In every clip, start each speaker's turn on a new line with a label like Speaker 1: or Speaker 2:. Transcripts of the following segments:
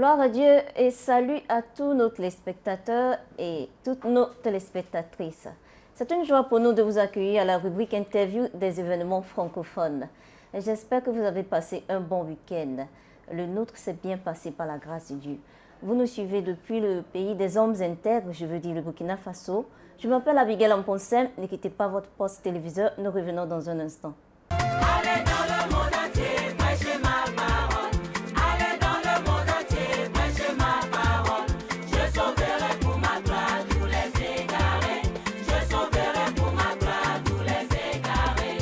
Speaker 1: Gloire à Dieu et salut à tous nos téléspectateurs et toutes nos téléspectatrices. C'est une joie pour nous de vous accueillir à la rubrique interview des événements francophones. J'espère que vous avez passé un bon week-end. Le nôtre s'est bien passé par la grâce de Dieu. Vous nous suivez depuis le pays des hommes intègres, je veux dire le Burkina Faso. Je m'appelle Abigail Amponcem, ne quittez pas votre poste téléviseur, nous revenons dans un instant.
Speaker 2: Allez dans le monde entier, prêchez ma parole. Allez dans le monde entier, prêchez ma parole. Je sauverai pour ma gloire tous les égarés. Je sauverai pour ma gloire tous les égarés.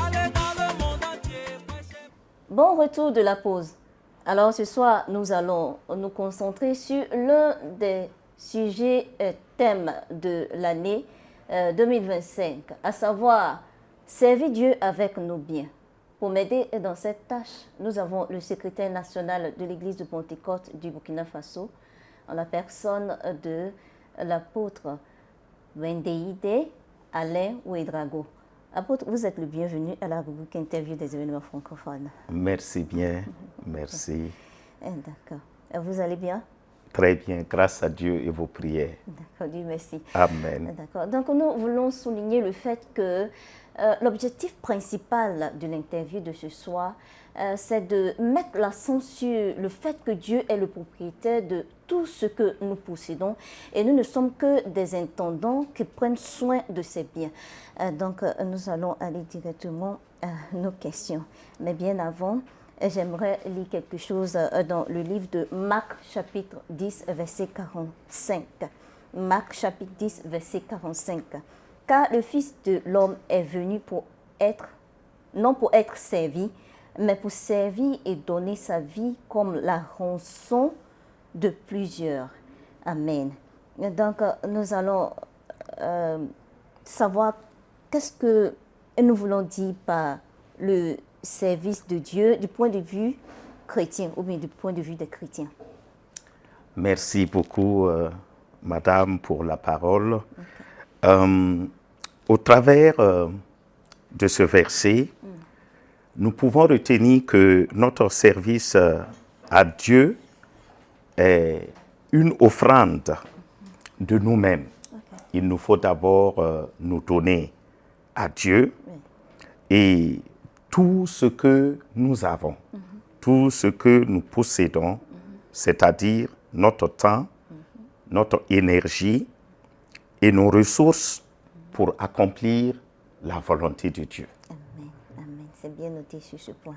Speaker 2: Allez dans le monde entier, prêchez.
Speaker 1: Bon retour de la pause. Alors ce soir, nous allons nous concentrer sur l'un des sujets thèmes de l'année 2025, à savoir servir Dieu avec nos biens. Pour m'aider dans cette tâche, nous avons le secrétaire national de l'église de Pentecôte du Burkina Faso, en la personne de l'apôtre Wendeide Alain Ouedraogo. Apôtre, vous êtes le bienvenu à la rubrique interview des événements francophones.
Speaker 3: Merci bien, merci.
Speaker 1: D'accord. Vous allez bien?
Speaker 3: Très bien, grâce à Dieu et vos prières.
Speaker 1: D'accord, Dieu merci.
Speaker 3: Amen.
Speaker 1: D'accord. Donc nous voulons souligner le fait que l'objectif principal de l'interview de ce soir, c'est de mettre l'accent sur le fait que Dieu est le propriétaire de tout ce que nous possédons et nous ne sommes que des intendants qui prennent soin de ces biens. Donc nous allons aller directement à nos questions. Mais bien avant, j'aimerais lire quelque chose dans le livre de Marc chapitre 10 verset 45. Marc chapitre 10 verset 45. Car le Fils de l'homme est venu pour être, non pour être servi, mais pour servir et donner sa vie comme la rançon de plusieurs. Amen. Donc, nous allons savoir qu'est-ce que nous voulons dire par le service de Dieu du point de vue chrétien ou bien du point de vue des chrétiens.
Speaker 3: Merci beaucoup, Madame, pour la parole. Au travers de ce verset, nous pouvons retenir que notre service à Dieu est une offrande de nous-mêmes. Il nous faut d'abord nous donner à Dieu et tout ce que nous avons, tout ce que nous possédons, c'est-à-dire notre temps, notre énergie et nos ressources pour accomplir la volonté de Dieu.
Speaker 1: Amen, amen. C'est bien noté sur ce point.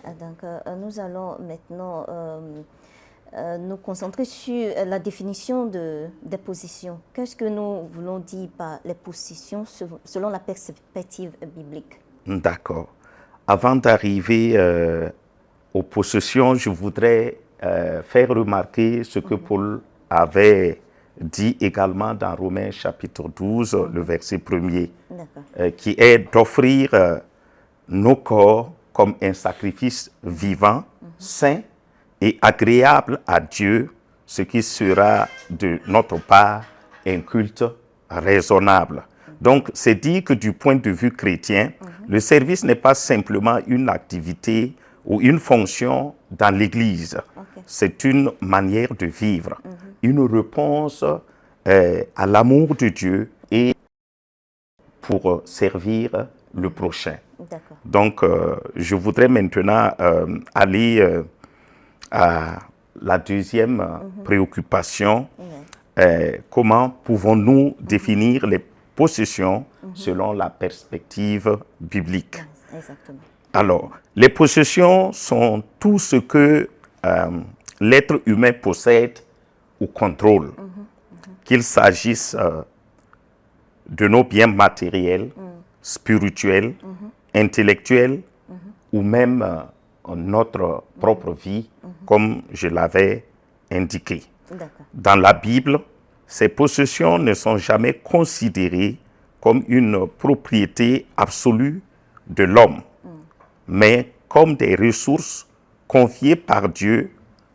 Speaker 1: Donc, nous allons maintenant nous concentrer sur la définition des positions. Qu'est-ce que nous voulons dire par les positions selon la perspective biblique?
Speaker 3: D'accord. Avant d'arriver aux possessions, je voudrais faire remarquer ce que Paul avait dit également dans Romains chapitre 12, le verset 1er, qui est d'offrir nos corps comme un sacrifice vivant, saint et agréable à Dieu, ce qui sera de notre part un culte raisonnable. Donc, c'est dire que du point de vue chrétien, le service n'est pas simplement une activité ou une fonction dans l'Église. C'est une manière de vivre, une réponse à l'amour de Dieu et pour servir le prochain. Donc, je voudrais maintenant aller à la deuxième préoccupation. Comment pouvons-nous définir les possessions selon la perspective biblique?
Speaker 1: Exactement.
Speaker 3: Alors, les possessions sont tout ce que l'être humain possède ou contrôle, qu'il s'agisse de nos biens matériels, spirituels, intellectuels, ou même notre propre vie, comme je l'avais indiqué. Dans la Bible, ces possessions ne sont jamais considérées comme une propriété absolue de l'homme, mais comme des ressources confiées par Dieu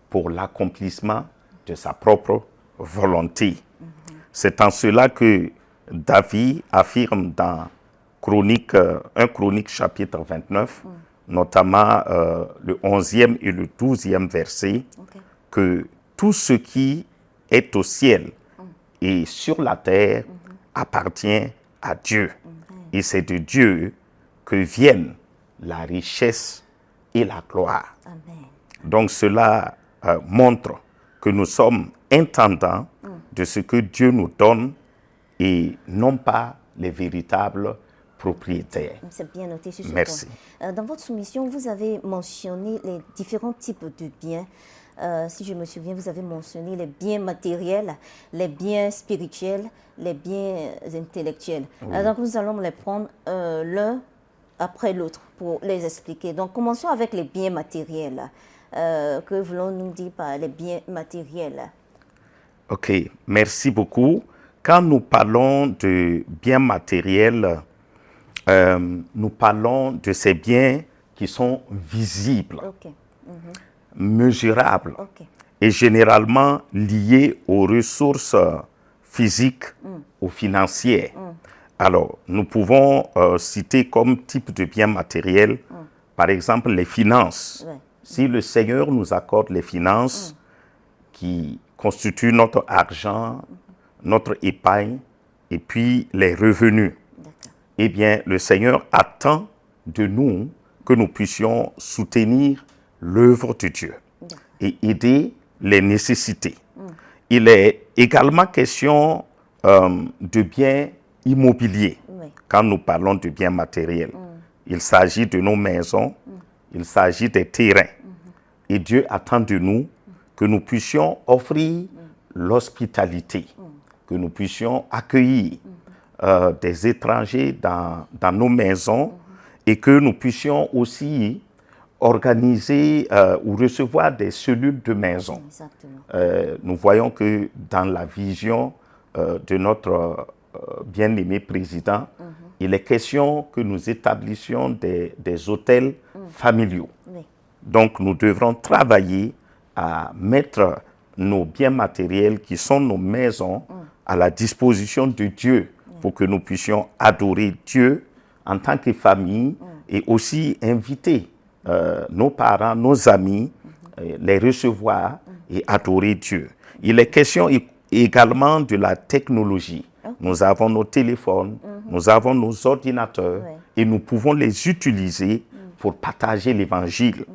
Speaker 3: pour l'accomplissement de sa propre volonté. C'est en cela que David affirme dans 1 Chronique chapitre 29, notamment le 11e et le 12e verset, que tout ce qui est au ciel et sur la terre appartient à Dieu. Et c'est de Dieu que viennent la richesse et la gloire.
Speaker 1: Amen.
Speaker 3: Donc cela montre que nous sommes intendants de ce que Dieu nous donne et non pas les véritables propriétaires.
Speaker 1: C'est bien noté sur ce
Speaker 3: Merci.
Speaker 1: point. Dans votre soumission, vous avez mentionné les différents types de biens. Si je me souviens, vous avez mentionné les biens matériels, les biens spirituels, les biens intellectuels. Donc nous allons les prendre l'un après l'autre pour les expliquer. Donc commençons avec les biens matériels. Que voulons-nous dire par les biens matériels?
Speaker 3: Ok, merci beaucoup. Quand nous parlons de biens matériels, nous parlons de ces biens qui sont visibles,
Speaker 1: Ok,
Speaker 3: mesurables
Speaker 1: ok.
Speaker 3: et généralement liés aux ressources physiques ou financières. Alors, nous pouvons citer comme type de biens matériels, par exemple, les finances.
Speaker 1: Ouais.
Speaker 3: Si le Seigneur nous accorde les finances qui constituent notre argent, notre épargne et puis les revenus, eh bien, le Seigneur attend de nous que nous puissions soutenir l'œuvre de Dieu et aider les nécessités. Il est également question de biens immobiliers
Speaker 1: Oui.
Speaker 3: quand nous parlons de biens matériels. Il s'agit de nos maisons, il s'agit des terrains. Et Dieu attend de nous que nous puissions offrir l'hospitalité, que nous puissions accueillir des étrangers dans nos maisons et que nous puissions aussi organiser ou recevoir des cellules de maison.
Speaker 1: Exactement.
Speaker 3: Nous voyons que dans la vision de notre bien-aimé président, il est question que nous établissions des hôtels familiaux.
Speaker 1: Oui.
Speaker 3: Donc nous devrons travailler à mettre nos biens matériels qui sont nos maisons à la disposition de Dieu pour que nous puissions adorer Dieu en tant que famille et aussi inviter nos parents, nos amis, les recevoir et adorer Dieu. Il est question également de la technologie. Nous avons nos téléphones, nous avons nos ordinateurs et nous pouvons les utiliser pour partager l'évangile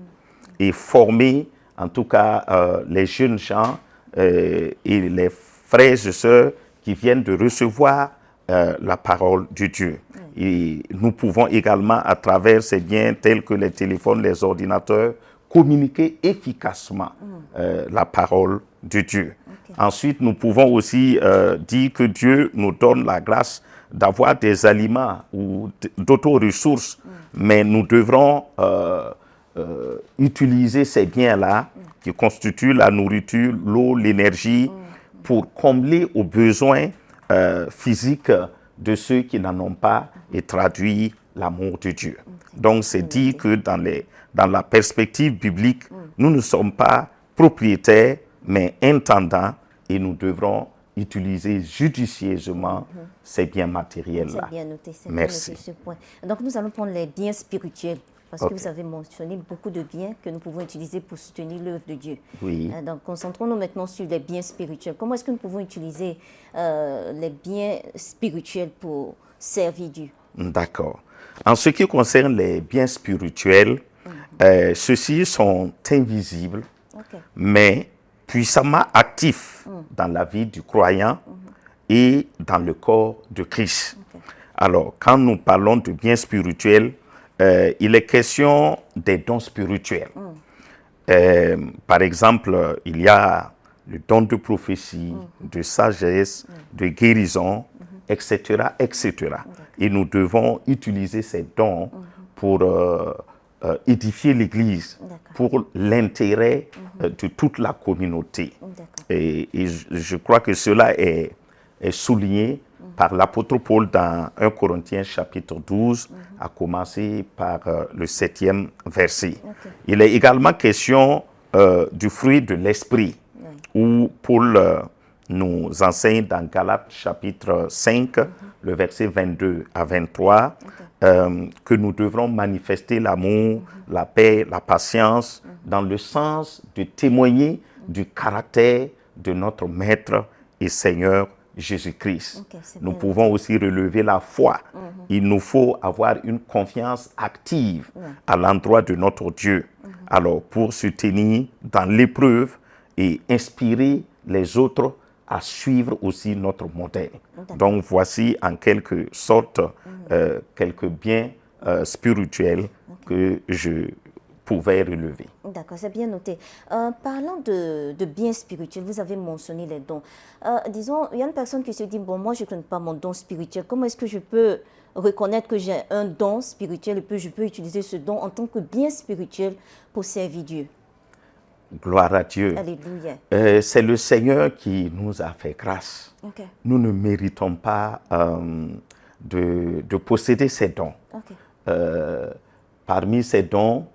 Speaker 3: et former en tout cas les jeunes gens et les frères et sœurs qui viennent de recevoir la parole de Dieu. Et nous pouvons également, à travers ces biens tels que les téléphones, les ordinateurs, communiquer efficacement la parole de Dieu. Ensuite, nous pouvons aussi dire que Dieu nous donne la grâce d'avoir des aliments ou d'autres ressources, mais nous devrons utiliser ces biens-là qui constituent la nourriture, l'eau, l'énergie, pour combler aux besoins physiques de ceux qui n'en ont pas et traduire l'amour de Dieu. Donc, c'est dit que dans la perspective biblique, nous ne sommes pas propriétaires, mais intendants, et nous devrons utiliser judicieusement ces biens matériels-là.
Speaker 1: C'est bien noté, c'est
Speaker 3: Merci.
Speaker 1: bien noté ce point. Donc, nous allons prendre les biens spirituels, parce
Speaker 3: Ok.
Speaker 1: que vous avez mentionné beaucoup de biens que nous pouvons utiliser pour soutenir l'œuvre de Dieu.
Speaker 3: Oui.
Speaker 1: Donc, concentrons-nous maintenant sur les biens spirituels. Comment est-ce que nous pouvons utiliser les biens spirituels pour servir Dieu?
Speaker 3: D'accord. En ce qui concerne les biens spirituels, ceux-ci sont invisibles,
Speaker 1: Ok.
Speaker 3: mais puissamment actifs dans la vie du croyant et dans le corps de Christ. Alors, quand nous parlons de biens spirituels, il est question des dons spirituels. Par exemple, il y a le don de prophétie, de sagesse, de guérison, etc., etc. Et nous devons utiliser ces dons pour édifier l'Église, pour l'intérêt de toute la communauté. Et je crois que cela est souligné par l'apôtre Paul dans 1 Corinthiens chapitre 12, à commencer par le 7e verset. Il est également question du fruit de l'esprit, où Paul nous enseigne dans Galates chapitre 5, le verset 22 à 23, que nous devrons manifester l'amour, la paix, la patience, dans le sens de témoigner du caractère de notre Maître et Seigneur Jésus-Christ.
Speaker 1: Ok, c'est
Speaker 3: Nous
Speaker 1: bien.
Speaker 3: pouvons aussi relever la foi. Il nous faut avoir une confiance active à l'endroit de notre Dieu. Alors, pour se tenir dans l'épreuve et inspirer les autres à suivre aussi notre modèle. Donc, voici en quelque sorte quelques biens spirituels que je pouvais relever.
Speaker 1: D'accord, c'est bien noté. Parlant de biens spirituels, vous avez mentionné les dons. Disons, il y a une personne qui se dit, bon, moi, je ne connais pas mon don spirituel. Comment est-ce que je peux reconnaître que j'ai un don spirituel et que je peux utiliser ce don en tant que bien spirituel pour servir Dieu?
Speaker 3: Gloire à Dieu.
Speaker 1: Alléluia.
Speaker 3: C'est le Seigneur qui nous a fait grâce.
Speaker 1: Ok,
Speaker 3: Nous ne méritons pas de posséder ces dons.
Speaker 1: ok.
Speaker 3: Parmi ces dons,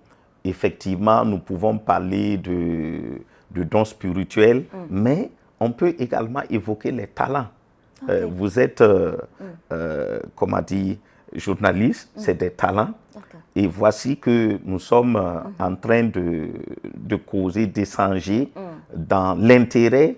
Speaker 3: effectivement, nous pouvons parler de dons spirituels, mais on peut également évoquer les talents. Vous êtes, comment dire, journaliste, c'est des talents.
Speaker 1: D'accord.
Speaker 3: Et voici que nous sommes en train de causer, d'échanger dans l'intérêt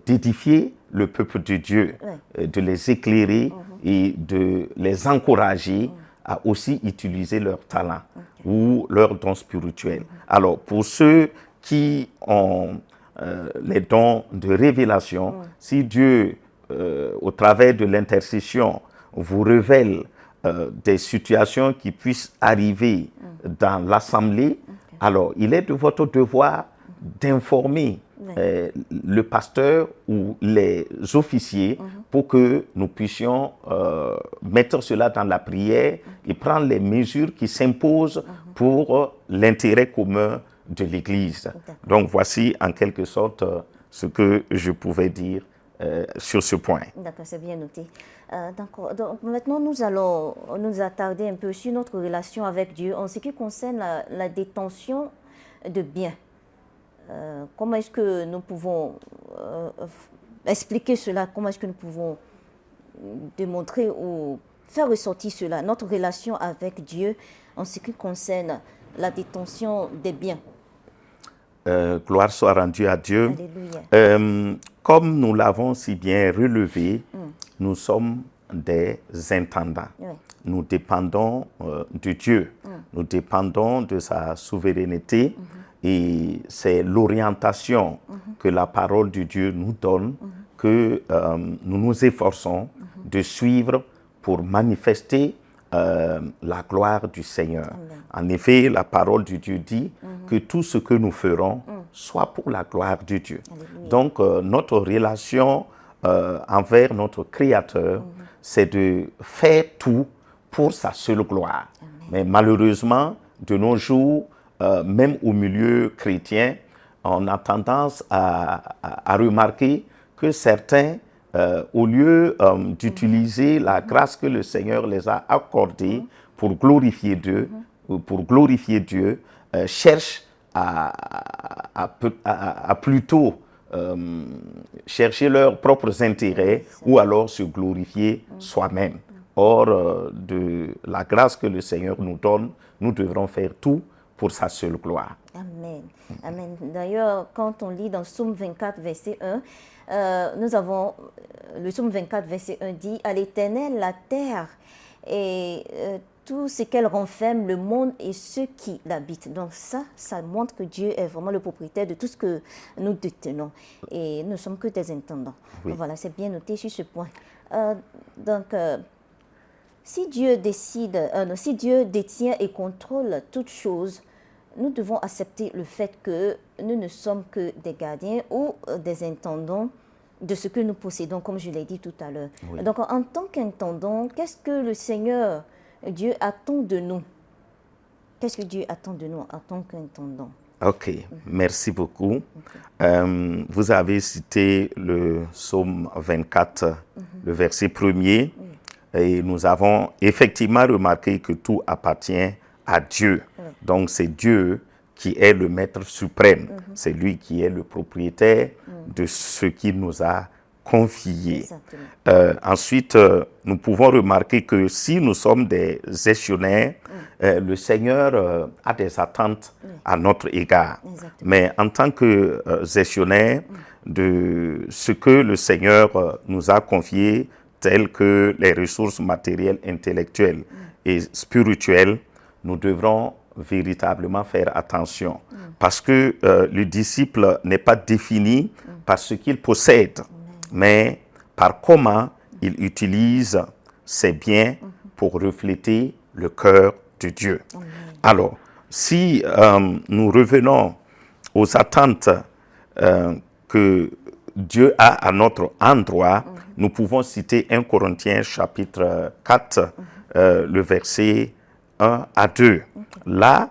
Speaker 3: d'édifier le peuple de Dieu, de les éclairer et de les encourager à aussi utiliser leurs talents ou leurs dons spirituels. Alors, pour ceux qui ont les dons de révélation, si Dieu, au travers de l'intercession, vous révèle des situations qui puissent arriver dans l'assemblée, alors il est de votre devoir d'informer le pasteur ou les officiers pour que nous puissions mettre cela dans la prière et prendre les mesures qui s'imposent pour l'intérêt commun de l'Église. Donc voici en quelque sorte ce que je pouvais dire sur ce point.
Speaker 1: D'accord, c'est bien noté. D'accord. Donc maintenant, nous allons nous attarder un peu sur notre relation avec Dieu en ce qui concerne la détention de biens. Comment est-ce que nous pouvons expliquer cela? Comment est-ce que nous pouvons démontrer ou faire ressortir cela, notre relation avec Dieu en ce qui concerne la détention des biens?
Speaker 3: Gloire soit rendue à Dieu.
Speaker 1: Alléluia.
Speaker 3: Comme nous l'avons si bien relevé, nous sommes des intendants.
Speaker 1: Oui.
Speaker 3: Nous dépendons de Dieu. Nous dépendons de sa souveraineté. Et c'est l'orientation que la parole de Dieu nous donne que nous nous efforçons de suivre pour manifester la gloire du Seigneur.
Speaker 1: Amen.
Speaker 3: En effet, la parole de Dieu dit que tout ce que nous ferons soit pour la gloire de Dieu.
Speaker 1: Alléluia.
Speaker 3: Donc, notre relation envers notre Créateur, c'est de faire tout pour sa seule gloire. Mais malheureusement, de nos jours, même au milieu chrétien, on a tendance à remarquer que certains, au lieu d'utiliser la grâce que le Seigneur les a accordée pour glorifier Dieu, cherchent à plutôt chercher leurs propres intérêts ou alors se glorifier soi-même. Or, de la grâce que le Seigneur nous donne, nous devrons faire tout pour sa seule gloire.
Speaker 1: Amen. Amen. D'ailleurs, quand on lit dans Psaume 24, verset 1, nous avons, le Psaume 24, verset 1 dit « À l'Éternel, la terre et tout ce qu'elle renferme, le monde et ceux qui l'habitent. » Donc ça montre que Dieu est vraiment le propriétaire de tout ce que nous détenons. Et nous ne sommes que des intendants.
Speaker 3: Oui.
Speaker 1: Voilà, c'est bien noté sur ce point. Si Dieu si Dieu détient et contrôle toutes choses, nous devons accepter le fait que nous ne sommes que des gardiens ou des intendants de ce que nous possédons, comme je l'ai dit tout à l'heure.
Speaker 3: Oui.
Speaker 1: Donc, en tant qu'intendant, qu'est-ce que le Seigneur, Dieu, attend de nous? Qu'est-ce que Dieu attend de nous en tant qu'intendant?
Speaker 3: Ok, merci beaucoup. Vous avez cité le psaume 24, le verset 1er, et nous avons effectivement remarqué que tout appartient à Dieu. Donc c'est Dieu qui est le maître suprême. C'est lui qui est le propriétaire de ce qu'il nous a confiés.
Speaker 1: Exactement.
Speaker 3: Ensuite, nous pouvons remarquer que si nous sommes des gestionnaires, le Seigneur a des attentes à notre égard.
Speaker 1: Exactement.
Speaker 3: Mais en tant que gestionnaire de ce que le Seigneur nous a confié, telles que les ressources matérielles, intellectuelles et spirituelles, nous devrons véritablement faire attention. Parce que le disciple n'est pas défini par ce qu'il possède, mais par comment il utilise ses biens pour refléter le cœur de Dieu. Alors, si nous revenons aux attentes que Dieu a à notre endroit, nous pouvons citer 1 Corinthiens chapitre 4, le verset 1 à 2. Là,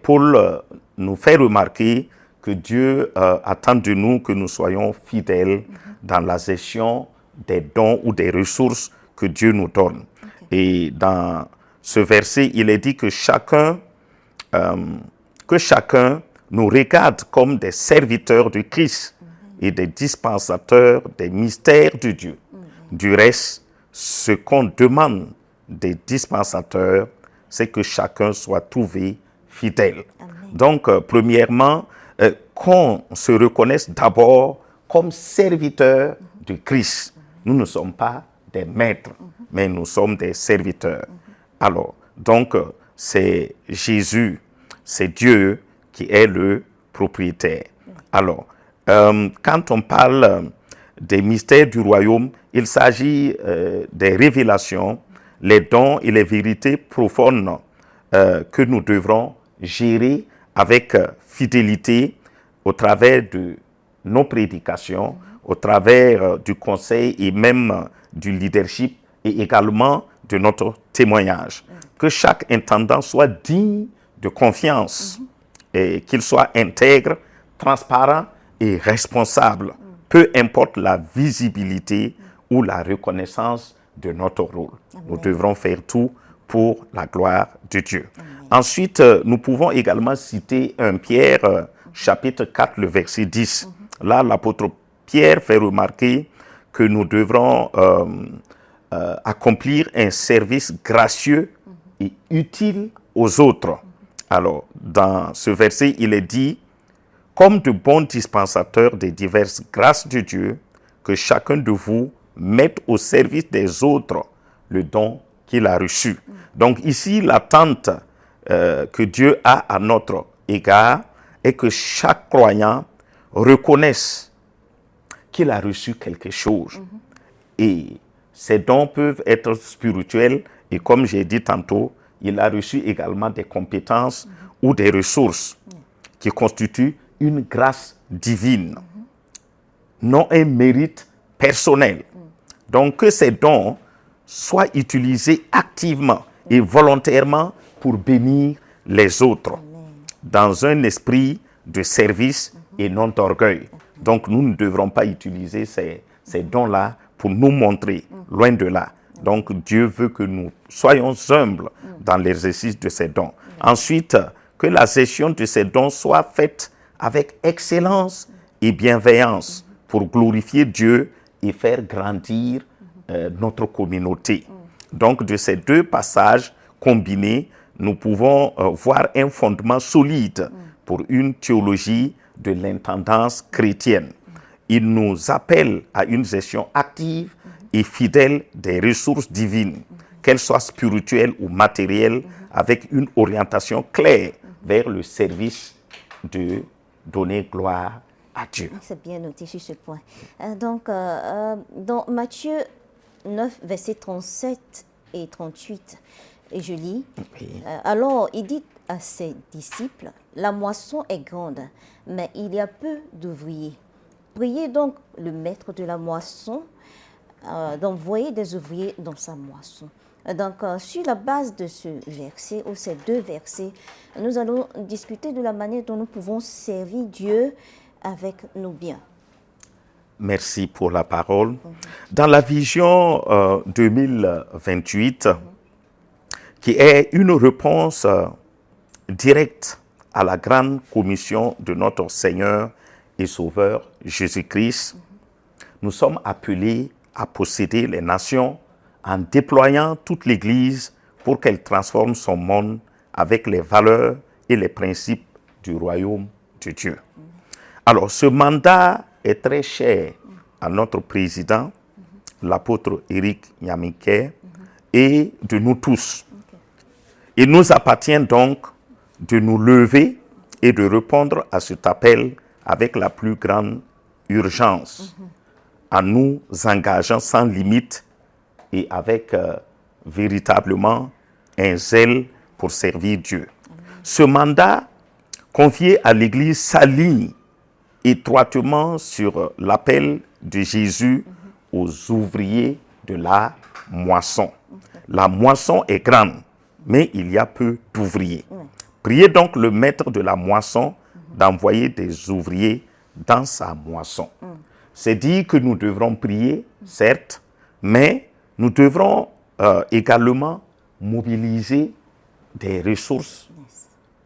Speaker 3: Paul nous fait remarquer que Dieu attend de nous que nous soyons fidèles dans la gestion des dons ou des ressources que Dieu nous donne. Et dans ce verset, il est dit que chacun nous regarde comme des serviteurs de Christ et des dispensateurs des mystères de Dieu. Du reste, ce qu'on demande des dispensateurs, c'est que chacun soit trouvé fidèle.
Speaker 1: Amen.
Speaker 3: Donc, premièrement, qu'on se reconnaisse d'abord comme serviteurs de Christ. Nous ne sommes pas des maîtres, mais nous sommes des serviteurs. Alors, donc, c'est Jésus, c'est Dieu qui est le propriétaire. Alors, quand on parle des mystères du royaume, il s'agit des révélations, les dons et les vérités profondes que nous devrons gérer avec fidélité au travers de nos prédications, au travers du conseil et même du leadership et également de notre témoignage. Que chaque intendant soit digne de confiance et qu'il soit intègre, transparent et responsable, peu importe la visibilité ou la reconnaissance de notre rôle. Nous devrons faire tout pour la gloire de Dieu. Ensuite, nous pouvons également citer 1 Pierre, chapitre 4, le verset 10. Là, l'apôtre Pierre fait remarquer que nous devrons accomplir un service gracieux et utile aux autres. Alors, dans ce verset, il est dit, comme de bons dispensateurs des diverses grâces de Dieu, que chacun de vous mette au service des autres le don qu'il a reçu. Donc ici, l'attente que Dieu a à notre égard est que chaque croyant reconnaisse qu'il a reçu quelque chose. Et ces dons peuvent être spirituels et comme j'ai dit tantôt, il a reçu également des compétences ou des ressources qui constituent une grâce divine, non un mérite personnel. Donc que ces dons soient utilisés activement et volontairement pour bénir les autres dans un esprit de service et non d'orgueil. Donc nous ne devrons pas utiliser ces dons-là pour nous montrer, loin de là. Donc Dieu veut que nous soyons humbles dans l'exercice de ces dons. Ensuite, que la gestion de ces dons soit faite avec excellence et bienveillance pour glorifier Dieu et faire grandir notre communauté. Donc de ces deux passages combinés, nous pouvons voir un fondement solide pour une théologie de l'intendance chrétienne. Il nous appelle à une gestion active et fidèle des ressources divines, qu'elles soient spirituelles ou matérielles, avec une orientation claire vers le service de donner gloire à Dieu.
Speaker 1: C'est bien noté sur ce point. Donc, dans Matthieu 9, versets 37 et 38, et je lis, alors il dit à ses disciples, la moisson est grande, mais il y a peu d'ouvriers. Priez donc le maître de la moisson d'envoyer des ouvriers dans sa moisson. Donc, sur la base de ce verset, ou ces deux versets, nous allons discuter de la manière dont nous pouvons servir Dieu avec nos biens.
Speaker 3: Merci pour la parole. Dans la vision 2028, qui est une réponse directe à la grande commission de notre Seigneur et Sauveur Jésus-Christ, nous sommes appelés à posséder les nations en déployant toute l'Église pour qu'elle transforme son monde avec les valeurs et les principes du royaume de Dieu. Alors, ce mandat est très cher à notre président, l'apôtre Éric Nyamike, et de nous tous. Il nous appartient donc de nous lever et de répondre à cet appel avec la plus grande urgence, en nous engageant sans limite et avec véritablement un zèle pour servir Dieu. Ce mandat confié à l'Église s'aligne étroitement sur l'appel de Jésus aux ouvriers de la moisson. La moisson est grande, mais il y a peu d'ouvriers. Priez donc le maître de la moisson d'envoyer des ouvriers dans sa moisson. C'est dire que nous devrons prier, certes, mais nous devrons également mobiliser des ressources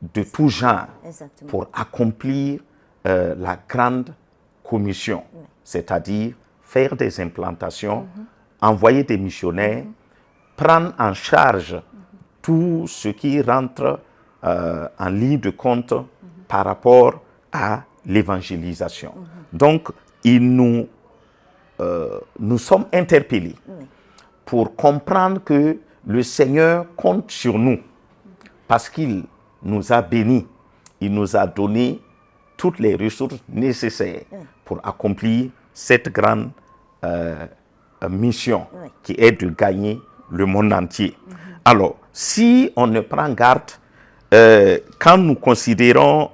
Speaker 3: de tout genre pour accomplir la grande commission, c'est-à-dire faire des implantations, envoyer des missionnaires, prendre en charge tout ce qui rentre en ligne de compte par rapport à l'évangélisation. Donc, nous sommes interpellés pour comprendre que le Seigneur compte sur nous parce qu'il nous a bénis, il nous a donné toutes les ressources nécessaires pour accomplir cette grande mission qui est de gagner le monde entier. Alors, si on ne prend garde, quand nous considérons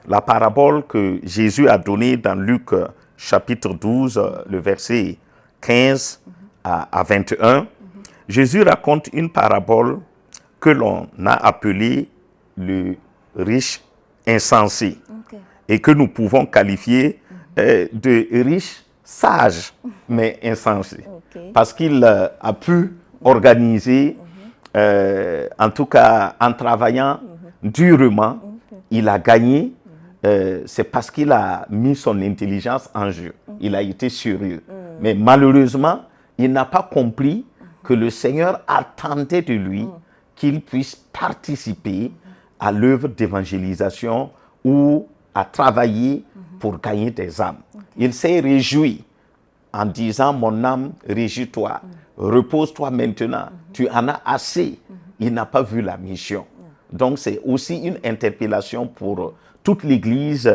Speaker 3: la parabole que Jésus a donnée dans Luc chapitre 12, le verset 15 à 21, Jésus raconte une parabole que l'on a appelée le riche insensé et que nous pouvons qualifier de riche sage mais insensé parce qu'il a pu organiser, en tout cas en travaillant durement, il a gagné. C'est parce qu'il a mis son intelligence en jeu. Il a été sérieux. Mais malheureusement, il n'a pas compris que le Seigneur attendait de lui qu'il puisse participer à l'œuvre d'évangélisation ou à travailler pour gagner des âmes. Il s'est réjoui en disant « Mon âme, réjouis-toi, repose-toi maintenant, tu en as assez. » Il n'a pas vu la mission. Donc c'est aussi une interpellation pour toute l'Église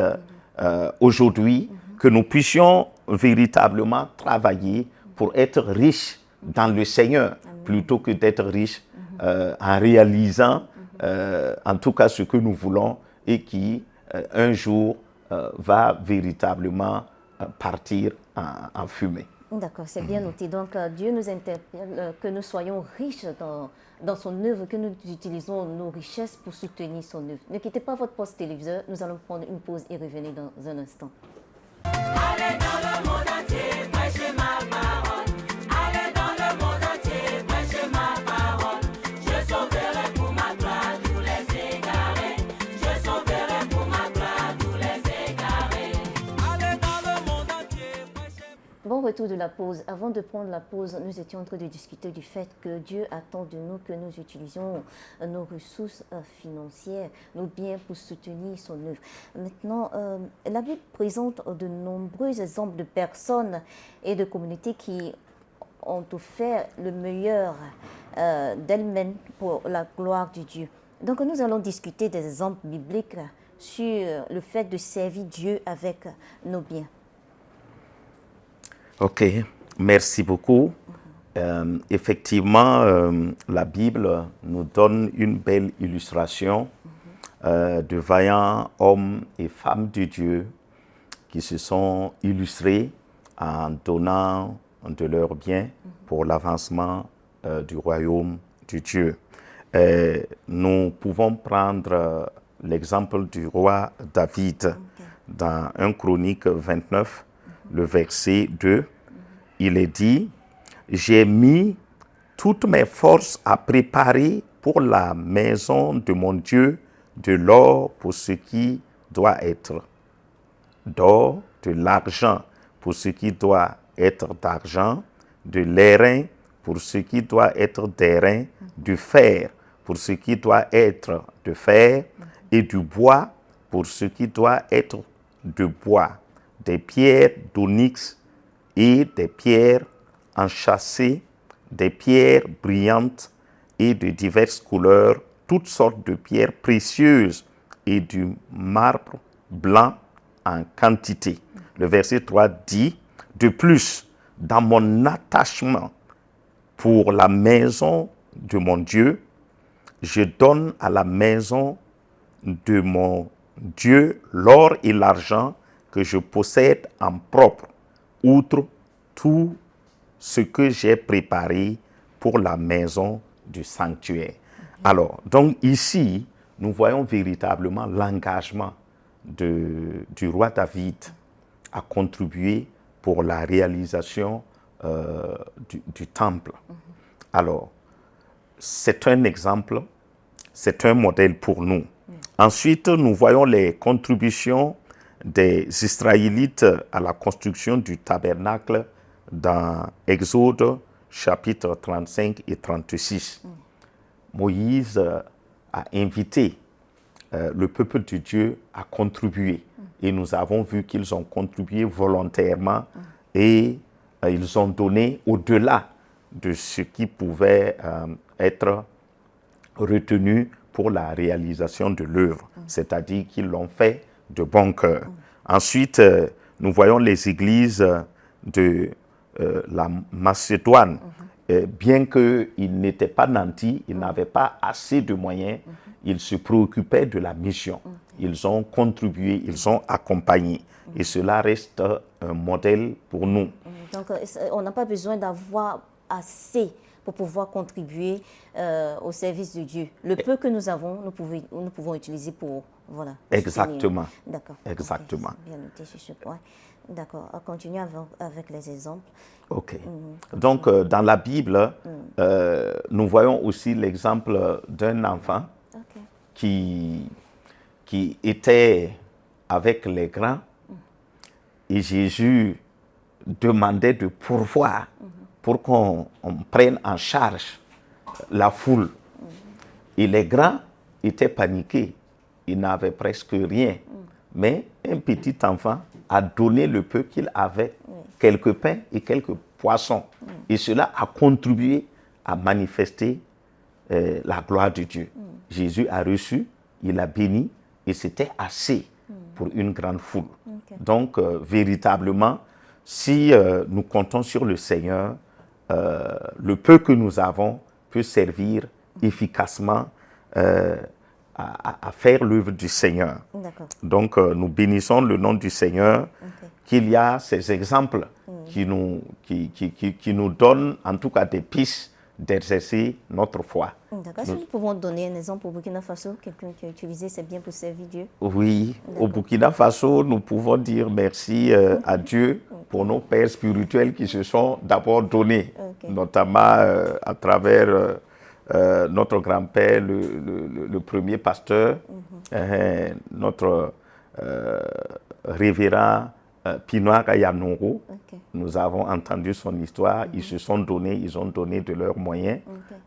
Speaker 3: aujourd'hui, que nous puissions véritablement travailler pour être riches dans le Seigneur, plutôt que d'être riches en réalisant en tout cas ce que nous voulons et qui un jour va véritablement partir en fumée.
Speaker 1: D'accord, c'est bien noté. Donc Dieu nous interpelle que nous soyons riches dans son œuvre, que nous utilisons nos richesses pour soutenir son œuvre. Ne quittez pas votre poste téléviseur, nous allons prendre une pause et revenir dans un instant.
Speaker 2: Allez dans le monde entier, prêchez ma parole. Allez dans le monde entier, prêchez ma parole. Je sauverai pour ma gloire tous les égarés. Je sauverai pour ma gloire tous les égarés. Allez dans le monde entier, prêchez.
Speaker 1: Bon retour de la pause. Avant de prendre la pause, nous étions en train de discuter du fait que Dieu attend de nous que nous utilisions nos ressources financières, nos biens pour soutenir son œuvre. Maintenant, la Bible présente de nombreux exemples de personnes et de communautés qui ont offert le meilleur d'elles-mêmes pour la gloire de Dieu. Donc nous allons discuter des exemples bibliques sur le fait de servir Dieu avec nos biens.
Speaker 3: Ok, merci beaucoup. Effectivement, la Bible nous donne une belle illustration de vaillants hommes et femmes de Dieu qui se sont illustrés en donnant de leurs biens pour l'avancement du royaume de Dieu. Nous pouvons prendre l'exemple du roi David dans 1 Chronique 29, le verset 2. Il est dit « J'ai mis toutes mes forces à préparer pour la maison de mon Dieu de l'or pour ce qui doit être, d'or, de l'argent pour ce qui doit être d'argent, de l'airain pour ce qui doit être d'airain, du fer pour ce qui doit être de fer, et du bois pour ce qui doit être de bois, des pierres d'onyx et des pierres enchâssées, des pierres brillantes et de diverses couleurs, toutes sortes de pierres précieuses et du marbre blanc en quantité. Le verset 3 dit, de plus, dans mon attachement pour la maison de mon Dieu, je donne à la maison de mon Dieu l'or et l'argent que je possède en propre, outre tout ce que j'ai préparé pour la maison du sanctuaire. Alors, donc ici, nous voyons véritablement l'engagement du roi David à contribuer pour la réalisation du temple. Alors, c'est un exemple, c'est un modèle pour nous. Ensuite, nous voyons les contributions des Israélites à la construction du tabernacle dans Exode chapitre 35 et 36. Moïse a invité le peuple de Dieu à contribuer. Et nous avons vu qu'ils ont contribué volontairement et ils ont donné au-delà de ce qui pouvait être retenu pour la réalisation de l'œuvre, c'est-à-dire qu'ils l'ont fait de bon cœur. Ensuite, nous voyons les églises de la Macédoine. Bien qu'ils n'étaient pas nantis, ils n'avaient pas assez de moyens, ils se préoccupaient de la mission. Ils ont contribué, ils ont accompagné. Et cela reste un modèle pour nous.
Speaker 1: Donc, on n'a pas besoin d'avoir assez pour pouvoir contribuer au service de Dieu. Le peu que nous avons, nous pouvons utiliser pour... Voilà.
Speaker 3: Exactement.
Speaker 1: D'accord.
Speaker 3: Exactement.
Speaker 1: Okay. Bien noté sur ce point. D'accord. On continue avec les exemples.
Speaker 3: OK. Donc, dans la Bible, nous voyons aussi l'exemple d'un enfant qui était avec les grands et Jésus demandait de pourvoir pour qu'on prenne en charge la foule. Et les grands étaient paniqués. Ils n'avaient presque rien. Mais un petit enfant a donné le peu qu'il avait, quelques pains et quelques poissons. Et cela a contribué à manifester la gloire de Dieu. Jésus a reçu, il a béni, et c'était assez pour une grande foule. Donc, véritablement, si nous comptons sur le Seigneur, le peu que nous avons peut servir efficacement à faire l'œuvre du Seigneur. Donc, nous bénissons le nom du Seigneur, qu'il y a ces exemples qui nous donnent en tout cas des pistes d'exercer notre foi.
Speaker 1: D'accord. Est-ce que nous pouvons donner un exemple au Burkina Faso, quelqu'un qui a utilisé ses biens pour servir Dieu?
Speaker 3: Oui, au Burkina Faso, nous pouvons dire merci à Dieu pour nos pères spirituels qui se sont d'abord donnés, notamment à travers notre grand-père, le premier pasteur, notre révérend Pinoa Kayanongo. Nous avons entendu son histoire, ils se sont donnés, ils ont donné de leurs moyens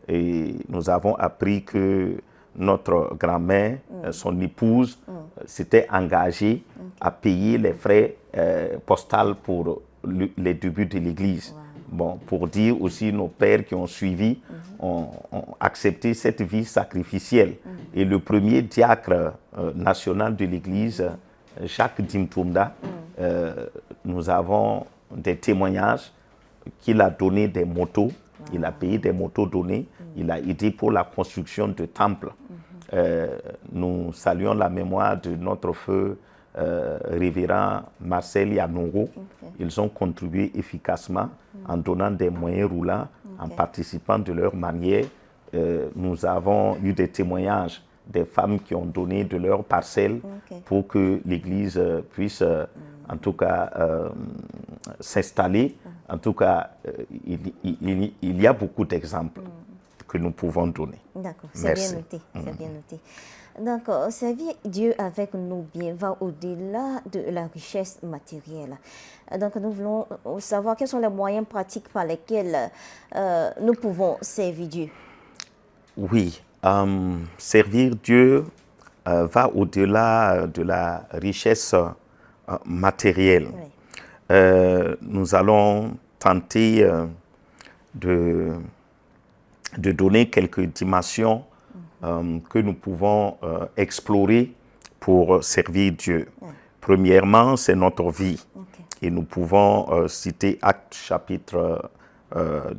Speaker 3: et nous avons appris que notre grand-mère, son épouse, s'était engagée à payer les frais postaux pour les débuts de l'église. Bon, pour dire aussi nos pères qui ont suivi ont accepté cette vie sacrificielle. Et le premier diacre national de l'église, Jacques Dimtoumda, nous avons des témoignages qu'il a donné des motos, il a payé des motos données, il a aidé pour la construction de temples. Nous saluons la mémoire de notre feu révérend Marcel Yanongo. Ils ont contribué efficacement en donnant des moyens roulants, en participant de leur manière. Nous avons eu des témoignages des femmes qui ont donné de leurs parcelles pour que l'Église puisse, en tout cas, s'installer. En tout cas, il y a beaucoup d'exemples que nous pouvons donner.
Speaker 1: D'accord, c'est bien noté. C'est bien noté. Donc, servir Dieu avec nos biens va au-delà de la richesse matérielle. Donc, nous voulons savoir quels sont les moyens pratiques par lesquels nous pouvons servir Dieu.
Speaker 3: Oui, servir Dieu va au-delà de la richesse matérielle.
Speaker 1: Oui.
Speaker 3: Nous allons tenter de donner quelques dimensions que nous pouvons explorer pour servir Dieu.
Speaker 1: Oui.
Speaker 3: Premièrement, c'est notre vie.
Speaker 1: Okay.
Speaker 3: Et nous pouvons citer Actes chapitre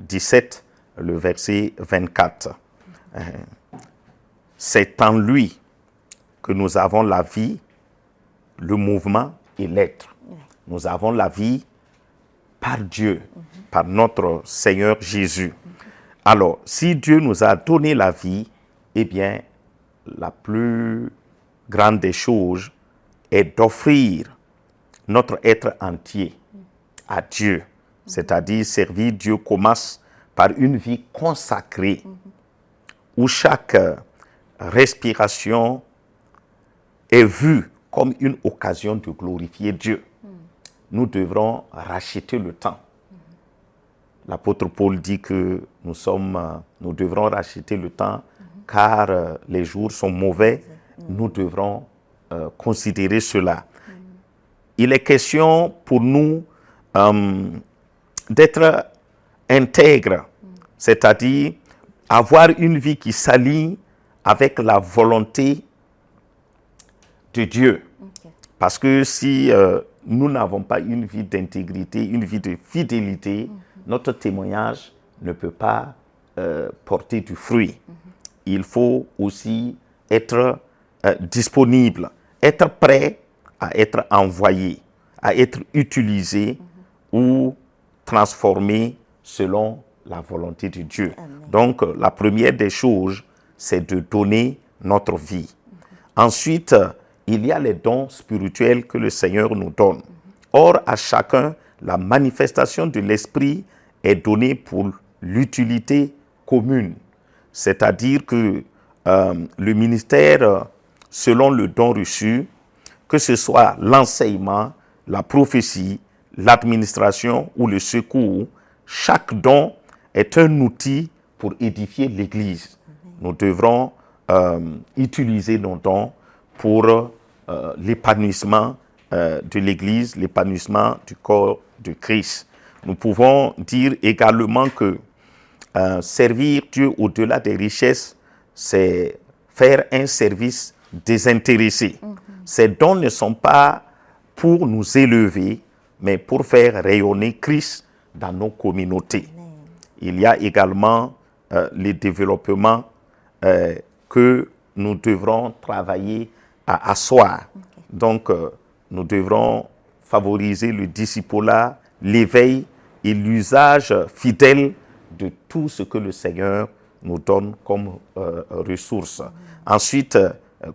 Speaker 3: 17, le verset 24. C'est en lui que nous avons la vie, le mouvement et l'être.
Speaker 1: Oui.
Speaker 3: Nous avons la vie par Dieu, par notre Seigneur Jésus. Alors, si Dieu nous a donné la vie, eh bien, la plus grande des choses est d'offrir notre être entier à Dieu. C'est-à-dire, servir Dieu commence par une vie consacrée, où chaque respiration est vue comme une occasion de glorifier Dieu. Nous devrons racheter le temps. L'apôtre Paul dit que nous devrons racheter le temps car les jours sont mauvais. Nous devrons considérer cela. Il est question pour nous d'être intègres, c'est-à-dire avoir une vie qui s'aligne avec la volonté de Dieu.
Speaker 1: Okay.
Speaker 3: Parce que si nous n'avons pas une vie d'intégrité, une vie de fidélité, notre témoignage ne peut pas porter du fruit. Il faut aussi être disponible, être prêt à être envoyé, à être utilisé ou transformé selon la volonté de Dieu.
Speaker 1: Amen.
Speaker 3: Donc, la première des choses, c'est de donner notre vie. Ensuite, il y a les dons spirituels que le Seigneur nous donne. Or, à chacun, la manifestation de l'Esprit est donnée pour l'utilité commune. C'est-à-dire que le ministère, selon le don reçu, que ce soit l'enseignement, la prophétie, l'administration ou le secours, chaque don est un outil pour édifier l'Église. Nous devrons utiliser nos dons pour l'épanouissement de l'Église, l'épanouissement du corps de Christ. Nous pouvons dire également que servir Dieu au-delà des richesses, c'est faire un service désintéressé. Ces dons ne sont pas pour nous élever, mais pour faire rayonner Christ dans nos communautés. Il y a également les développements que nous devrons travailler à asseoir. Donc, nous devrons favoriser le discipulat, l'éveil et l'usage fidèle de tout ce que le Seigneur nous donne comme ressources. Ensuite,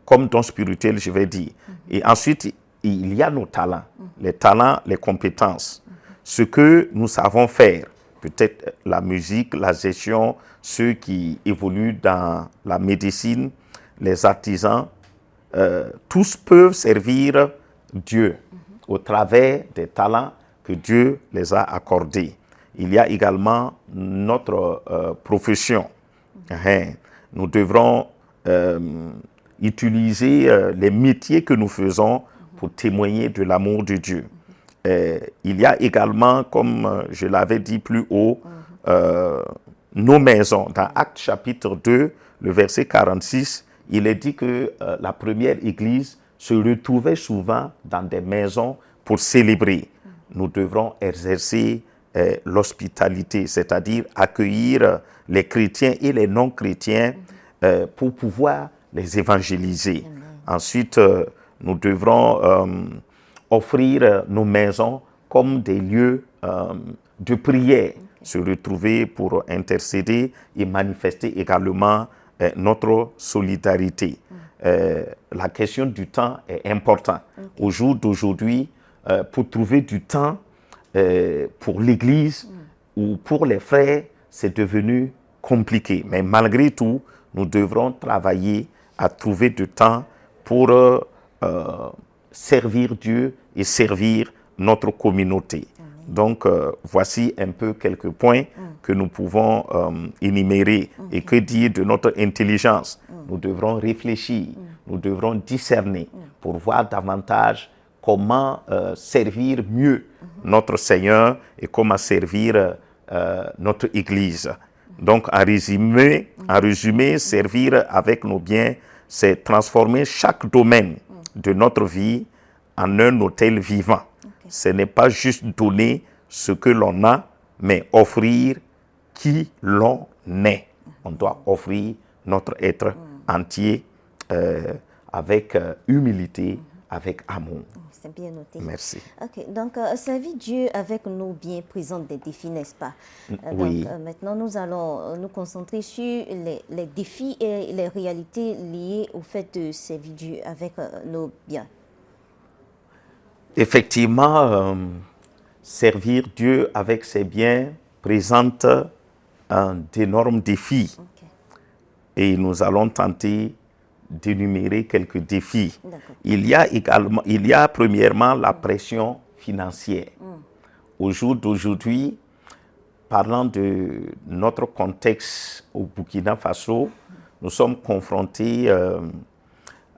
Speaker 3: comme don spirituel, je vais dire. Et ensuite, il y a nos talents, les talents, les compétences. Ce que nous savons faire, peut-être la musique, la gestion, ceux qui évoluent dans la médecine, les artisans, tous peuvent servir Dieu au travers des talents que Dieu les a accordés. Il y a également notre profession. Nous devrons utiliser les métiers que nous faisons pour témoigner de l'amour de Dieu. Il y a également, comme je l'avais dit plus haut, nos maisons. Dans Actes chapitre 2, le verset 46, il est dit que la première église se retrouvait souvent dans des maisons pour célébrer. Nous devrons exercer l'hospitalité, c'est-à-dire accueillir les chrétiens et les non-chrétiens pour pouvoir les évangéliser. Ensuite, nous devrons offrir nos maisons comme des lieux de prière, se retrouver pour intercéder et manifester également notre solidarité. La question du temps est importante. Au jour d'aujourd'hui, pour trouver du temps pour l'Église ou pour les frères, c'est devenu compliqué. Mais malgré tout, nous devrons travailler à trouver du temps pour servir Dieu et servir notre communauté. Donc, voici un peu quelques points que nous pouvons énumérer. Et que dire de notre intelligence? Nous devrons réfléchir, nous devrons discerner pour voir davantage comment servir mieux notre Seigneur et comment servir notre Église. Donc, en résumé, servir avec nos biens, c'est transformer chaque domaine de notre vie en un hôtel vivant. Ce n'est pas juste donner ce que l'on a, mais offrir qui l'on est. On doit offrir notre être entier avec humilité, avec amour.
Speaker 1: C'est bien noté.
Speaker 3: Merci.
Speaker 1: Ok, donc servir Dieu avec nos biens présente des défis, n'est-ce pas?
Speaker 3: Oui.
Speaker 1: Donc maintenant, nous allons nous concentrer sur les défis et les réalités liées au fait de servir Dieu avec nos biens.
Speaker 3: Effectivement, servir Dieu avec ses biens présente d'énormes défis.
Speaker 1: Ok,
Speaker 3: Et nous allons tenter d'énumérer quelques défis.
Speaker 1: d'accord.
Speaker 3: Il y a premièrement la pression financière. Au jour d'aujourd'hui, parlant de notre contexte au Burkina Faso, nous sommes confrontés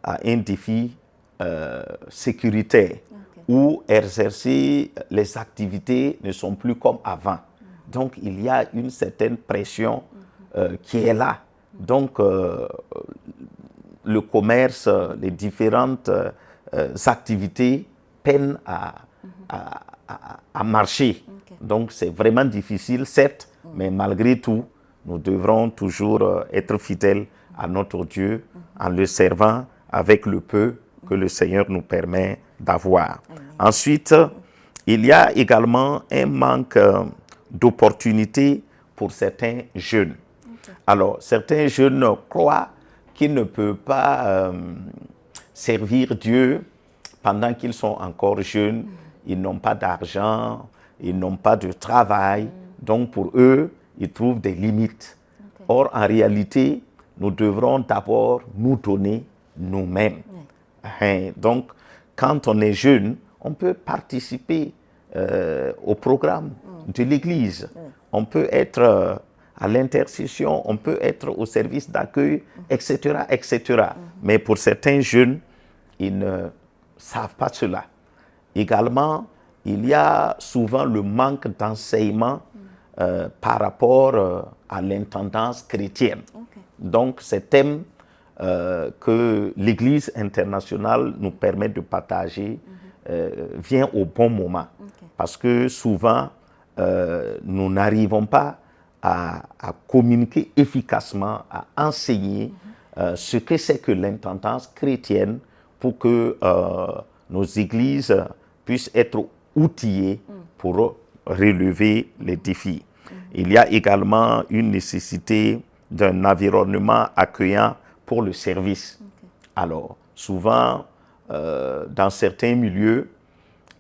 Speaker 3: à un défi sécuritaire où exercer les activités ne sont plus comme avant. Donc, il y a une certaine pression qui est là. Donc, le commerce, les différentes activités peinent à marcher. Donc, c'est vraiment difficile, certes, mais malgré tout, nous devrons toujours être fidèles à notre Dieu en le servant avec le peu que le Seigneur nous permet d'avoir. Ensuite, il y a également un manque d'opportunités pour certains jeunes. Alors, certains jeunes croient qu'ils ne peuvent pas servir Dieu pendant qu'ils sont encore jeunes. Ils n'ont pas d'argent, ils n'ont pas de travail. Donc, pour eux, ils trouvent des limites. Or, en réalité, nous devrons d'abord nous donner nous-mêmes. Donc, quand on est jeune, on peut participer au programme de l'Église. On peut être à l'intercession, on peut être au service d'accueil, etc., etc. Mais pour certains jeunes, ils ne savent pas cela. Également, il y a souvent le manque d'enseignement par rapport à l'intendance chrétienne. Donc, ces thèmes que l'Église internationale nous permet de partager vient au bon moment. Parce que souvent, nous n'arrivons pas à communiquer efficacement, à enseigner ce que c'est que l'intendance chrétienne pour que nos églises puissent être outillées pour relever les défis. Il y a également une nécessité d'un environnement accueillant pour le service. Alors, souvent, dans certains milieux,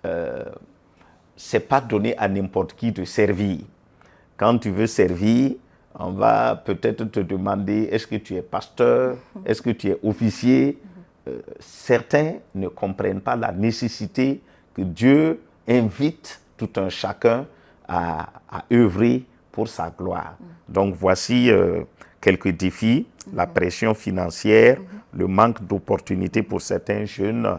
Speaker 3: ce n'est pas donné à n'importe qui de servir. Quand tu veux servir, on va peut-être te demander, est-ce que tu es pasteur? Est-ce que tu es officier? Certains ne comprennent pas la nécessité que Dieu invite tout un chacun à œuvrer pour sa gloire. Donc voici quelques défis, la pression financière, le manque d'opportunités pour certains jeunes.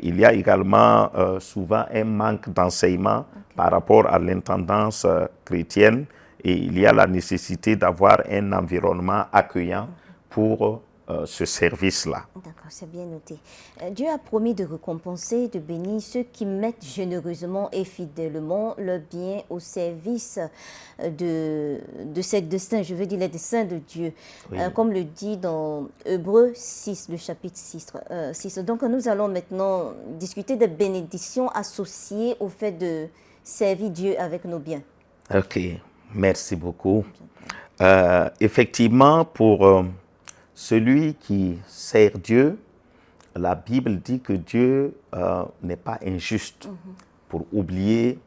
Speaker 3: Il y a également souvent un manque d'enseignement par rapport à l'intendance chrétienne et il y a la nécessité d'avoir un environnement accueillant pour ce service-là.
Speaker 1: D'accord, c'est bien noté. Dieu a promis de récompenser, de bénir ceux qui mettent généreusement et fidèlement leur bien au service de ses desseins, je veux dire les desseins de Dieu,
Speaker 3: Oui.
Speaker 1: comme le dit dans Hébreux 6, le chapitre 6. Donc nous allons maintenant discuter des bénédictions associées au fait de servir Dieu avec nos biens.
Speaker 3: Ok, merci beaucoup. Effectivement, pour celui qui sert Dieu, la Bible dit que Dieu n'est pas injuste pour oublier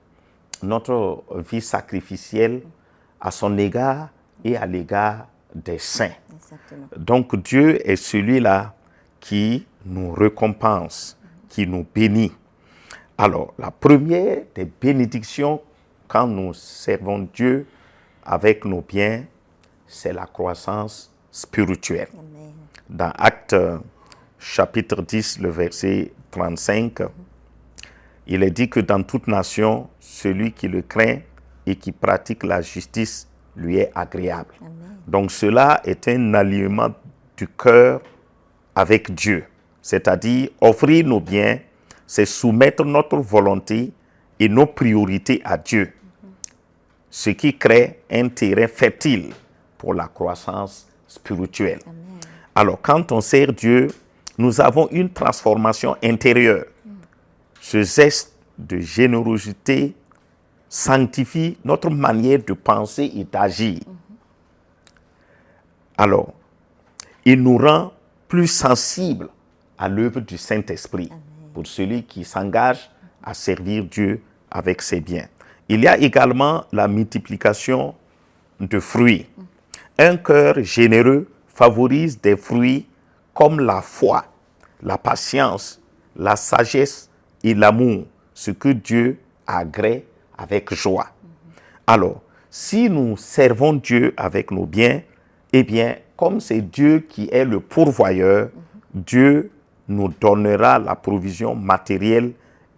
Speaker 3: notre vie sacrificielle à son égard et à l'égard des saints.
Speaker 1: Exactement.
Speaker 3: Donc Dieu est celui-là qui nous récompense, qui nous bénit. Alors, la première des bénédictions quand nous servons Dieu avec nos biens, c'est la croissance spirituelle.
Speaker 1: Amen.
Speaker 3: Dans Actes chapitre 10, le verset 35, il est dit que dans toute nation, celui qui le craint et qui pratique la justice lui est agréable.
Speaker 1: Amen.
Speaker 3: Donc cela est un alignement du cœur avec Dieu. C'est-à-dire offrir nos biens, c'est soumettre notre volonté et nos priorités à Dieu. Ce qui crée un terrain fertile pour la croissance spirituelle.
Speaker 1: Amen.
Speaker 3: Alors, quand on sert Dieu, nous avons une transformation intérieure. Ce geste de générosité sanctifie notre manière de penser et d'agir. Alors, il nous rend plus sensibles à l'œuvre du Saint-Esprit pour celui qui s'engage à servir Dieu avec ses biens. Il y a également la multiplication de fruits. Un cœur généreux favorise des fruits comme la foi, la patience, la sagesse et l'amour, ce que Dieu agrée avec joie. Alors, si nous servons Dieu avec nos biens, eh bien, comme c'est Dieu qui est le pourvoyeur, Dieu nous donnera la provision matérielle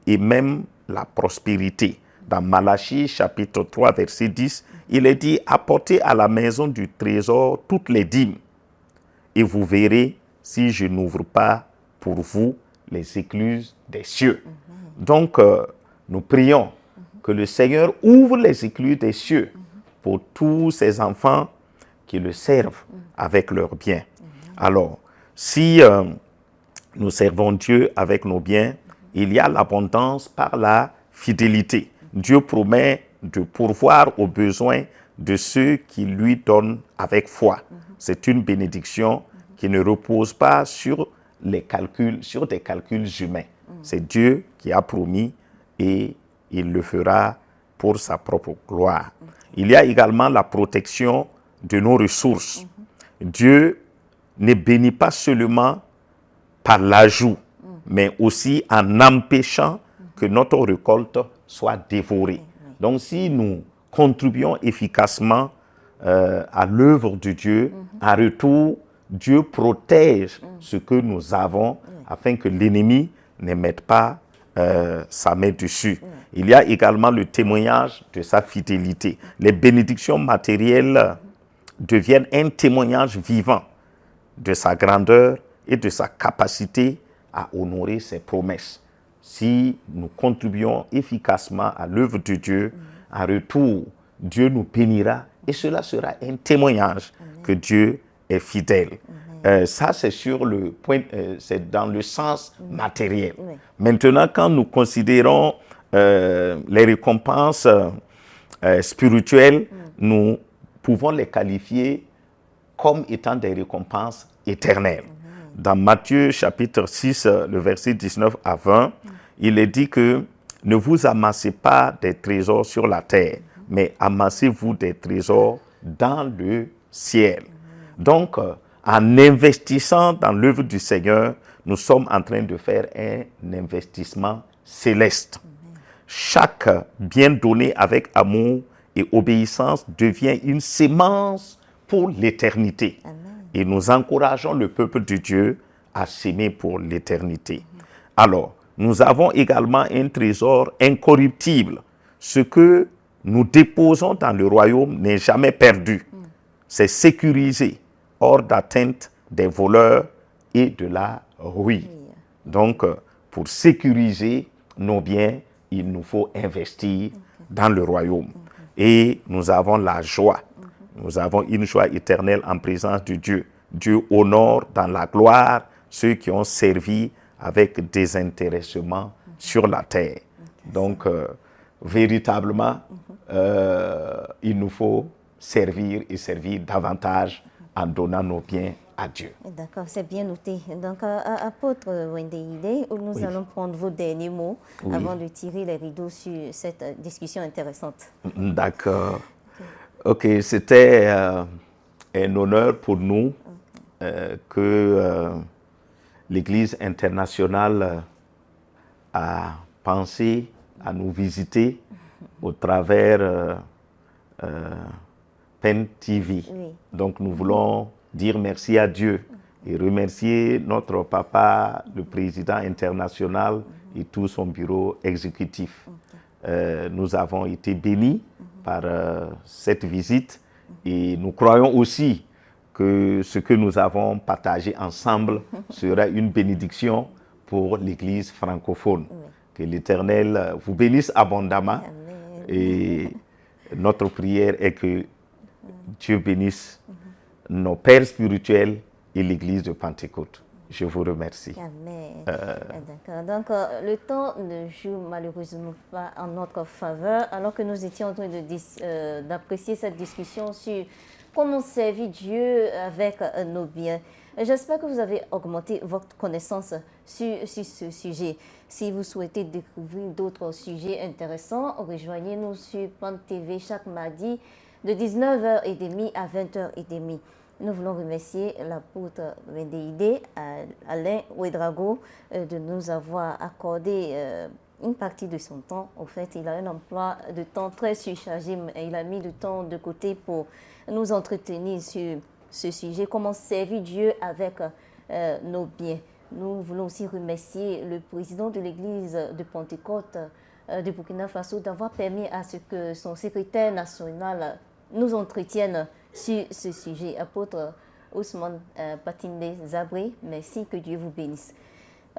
Speaker 3: et même la prospérité. Dans Malachie chapitre 3, verset 10, il est dit « Apportez à la maison du trésor toutes les dîmes, et vous verrez si je n'ouvre pas pour vous les écluses des cieux. » Donc, nous prions que le Seigneur ouvre les écluses des cieux pour tous ses enfants qui le servent avec leurs biens. Alors, si nous servons Dieu avec nos biens, il y a l'abondance par la fidélité. Dieu promet de pourvoir aux besoins de ceux qui lui donnent avec foi. C'est une bénédiction qui ne repose pas sur des calculs humains. C'est Dieu qui a promis et il le fera pour sa propre gloire. Il y a également la protection de nos ressources. Dieu ne bénit pas seulement par l'ajout, mais aussi en empêchant que notre récolte soit dévorée. Donc si nous contribuons efficacement à l'œuvre de Dieu, en retour, Dieu protège ce que nous avons afin que l'ennemi ne mette pas sa main dessus. Il y a également le témoignage de sa fidélité. Les bénédictions matérielles deviennent un témoignage vivant de sa grandeur et de sa capacité à honorer ses promesses. Si nous contribuons efficacement à l'œuvre de Dieu, en retour, Dieu nous bénira et cela sera un témoignage que Dieu est fidèle. Ça, c'est sur le point, c'est dans le sens matériel. Maintenant, quand nous considérons les récompenses spirituelles, nous pouvons les qualifier comme étant des récompenses éternelles. Dans Matthieu chapitre 6, le verset 19 à 20, il est dit que ne vous amassez pas des trésors sur la terre, mais amassez-vous des trésors dans le ciel. Donc, en investissant dans l'œuvre du Seigneur, nous sommes en train de faire un investissement céleste. Chaque bien donné avec amour et obéissance devient une sémence pour l'éternité. Et nous encourageons le peuple de Dieu à s'aimer pour l'éternité. Alors, nous avons également un trésor incorruptible. Ce que nous déposons dans le royaume n'est jamais perdu. C'est sécurisé, hors d'atteinte des voleurs et de la ruine. Donc, pour sécuriser nos biens, il nous faut investir dans le royaume. Et nous avons la joie. Nous avons une joie éternelle en présence de Dieu. Dieu honore dans la gloire ceux qui ont servi avec désintéressement sur la terre. Donc, véritablement, il nous faut servir et servir davantage en donnant nos biens à Dieu.
Speaker 1: D'accord, c'est bien noté. Donc, apôtre Wendeile, nous allons prendre vos derniers mots avant de tirer les rideaux sur cette discussion intéressante.
Speaker 3: D'accord. Ok, c'était un honneur pour nous que l'Église internationale a pensé à nous visiter au travers PEN TV.
Speaker 1: Oui.
Speaker 3: Donc nous voulons dire merci à Dieu et remercier notre papa, le président international et tout son bureau exécutif. Nous avons été bénis par cette visite et nous croyons aussi que ce que nous avons partagé ensemble sera une bénédiction pour l'Église francophone. Que l'Éternel vous bénisse abondamment.
Speaker 1: Amen.
Speaker 3: Et notre prière est que Dieu bénisse nos pères spirituels et l'Église de Pentecôte. Je vous remercie.
Speaker 1: Amen. D'accord. Donc, le temps ne joue malheureusement pas en notre faveur, alors que nous étions en train d'apprécier cette discussion sur comment servir Dieu avec nos biens. J'espère que vous avez augmenté votre connaissance sur ce sujet. Si vous souhaitez découvrir d'autres sujets intéressants, rejoignez-nous sur PEN TV chaque mardi de 19h30 à 20h30. Nous voulons remercier l'apôtre Vendéidé, Alain Ouedraogo, de nous avoir accordé une partie de son temps. Au fait, il a un emploi de temps très surchargé et il a mis du temps de côté pour nous entretenir sur ce sujet, comment servir Dieu avec nos biens. Nous voulons aussi remercier le président de l'église de Pentecôte de Burkina Faso d'avoir permis à ce que son secrétaire national nous entretienne sur ce sujet. Apôtre Ousmane Patinde Zabré, merci, que Dieu vous bénisse.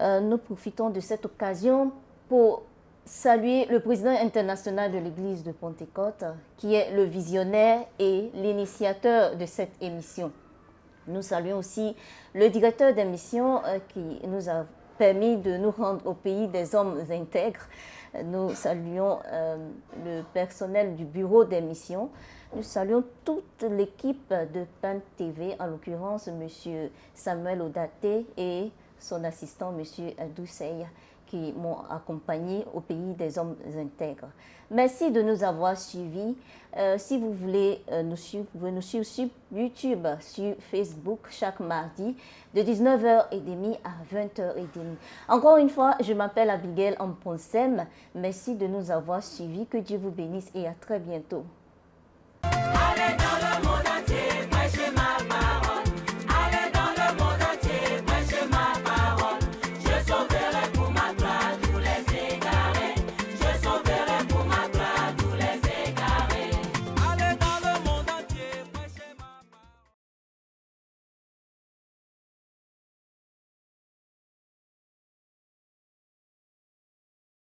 Speaker 1: Nous profitons de cette occasion pour saluer le président international de l'église de Pentecôte, qui est le visionnaire et l'initiateur de cette émission. Nous saluons aussi le directeur d'émission qui nous a permis de nous rendre au pays des hommes intègres. Nous saluons le personnel du bureau d'émission. Nous saluons toute l'équipe de PEN TV, en l'occurrence M. Samuel Odaté et son assistant M. Douceille, qui m'ont accompagné au pays des hommes intègres. Merci de nous avoir suivis. Si vous voulez nous suivre, vous pouvez nous suivre sur YouTube, sur Facebook, chaque mardi, de 19h30 à 20h30. Encore une fois, je m'appelle Abigail Amponsem. Merci de nous avoir suivis. Que Dieu vous bénisse et à très bientôt.
Speaker 2: Allez dans le monde